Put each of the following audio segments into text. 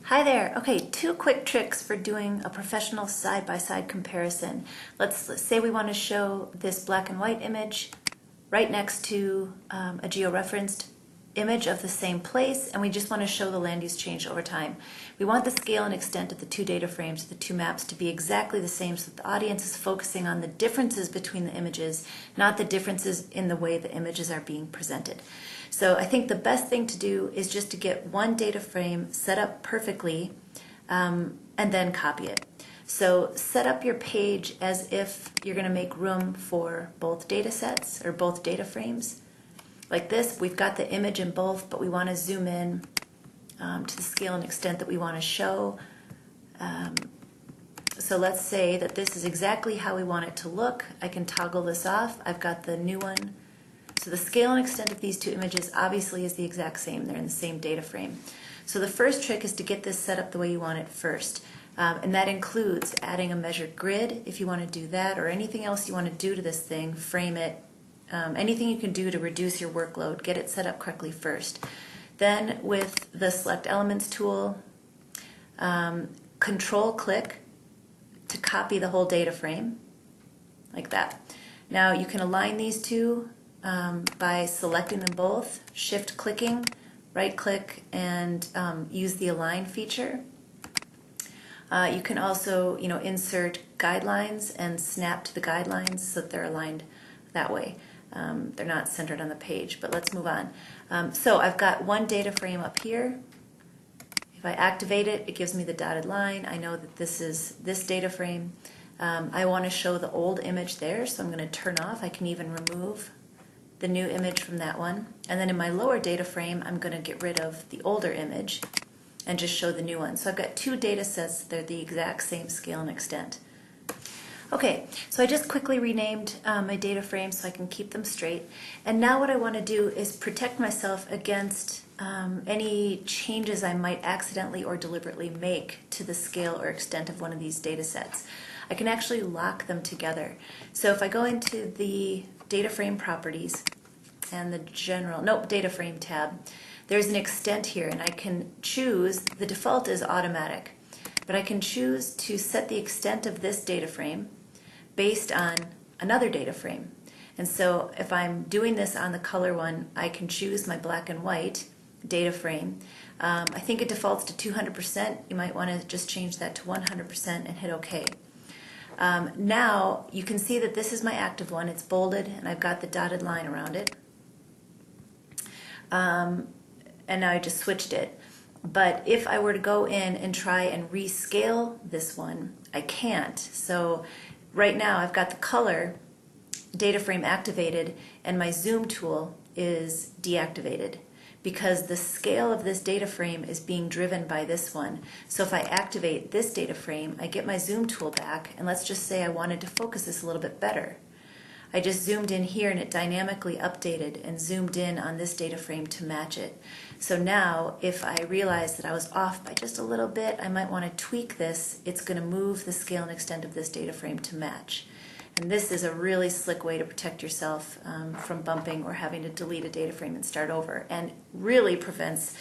Hi there. Okay, two quick tricks for doing a professional side-by-side comparison. Let's say we want to show this black and white image right next to a georeferenced image of the same place, and we just want to show the land use change over time. We want the scale and extent of the two data frames, the two maps, to be exactly the same so that the audience is focusing on the differences between the images, not the differences in the way the images are being presented. So I think the best thing to do is just to get one data frame set up perfectly and then copy it. So set up your page as if you're going to make room for both data sets or both data frames. Like this, we've got the image in both, but we want to zoom in to the scale and extent that we want to show. So let's say that this is exactly how we want it to look. I can toggle this off. I've got the new one. So the scale and extent of these two images obviously is the exact same. They're in the same data frame. So the first trick is to get this set up the way you want it first. And that includes adding a measured grid if you want to do that, or anything else you want to do to this thing, frame it, anything you can do to reduce your workload, get it set up correctly first. Then with the Select Elements tool, Control click to copy the whole data frame, like that. Now you can align these two by selecting them both, shift clicking, right click, and use the align feature. You can also, insert guidelines and snap to the guidelines so that they're aligned that way. They're not centered on the page, but let's move on. So I've got one data frame up here. If I activate it, it gives me the dotted line. I know that this is this data frame. I want to show the old image there, so I'm going to turn off. I can even remove the new image from that one. And then in my lower data frame, I'm going to get rid of the older image and just show the new one. So I've got two data sets that are the exact same scale and extent. Okay, so I just quickly renamed my data frames so I can keep them straight. And now what I want to do is protect myself against any changes I might accidentally or deliberately make to the scale or extent of one of these data sets. I can actually lock them together. So if I go into the data frame properties and the data frame tab, there's an extent here, and I can choose, the default is automatic, but I can choose to set the extent of this data frame based on another data frame. And so if I'm doing this on the color one, I can choose my black and white data frame. I think it defaults to 200%. You might want to just change that to 100% and hit OK. Now you can see that this is my active one. It's bolded and I've got the dotted line around it. And now I just switched it. But if I were to go in and try and rescale this one, I can't. So right now I've got the color data frame activated and my zoom tool is deactivated because the scale of this data frame is being driven by this one. So if I activate this data frame, I get my zoom tool back, and let's just say I wanted to focus this a little bit better. I just zoomed in here and it dynamically updated and zoomed in on this data frame to match it. So now if I realize that I was off by just a little bit, I might want to tweak this. It's going to move the scale and extent of this data frame to match. And this is a really slick way to protect yourself from bumping or having to delete a data frame and start over, and really prevents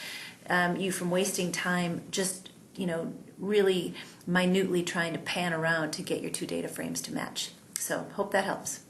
you from wasting time just really minutely trying to pan around to get your two data frames to match. So hope that helps.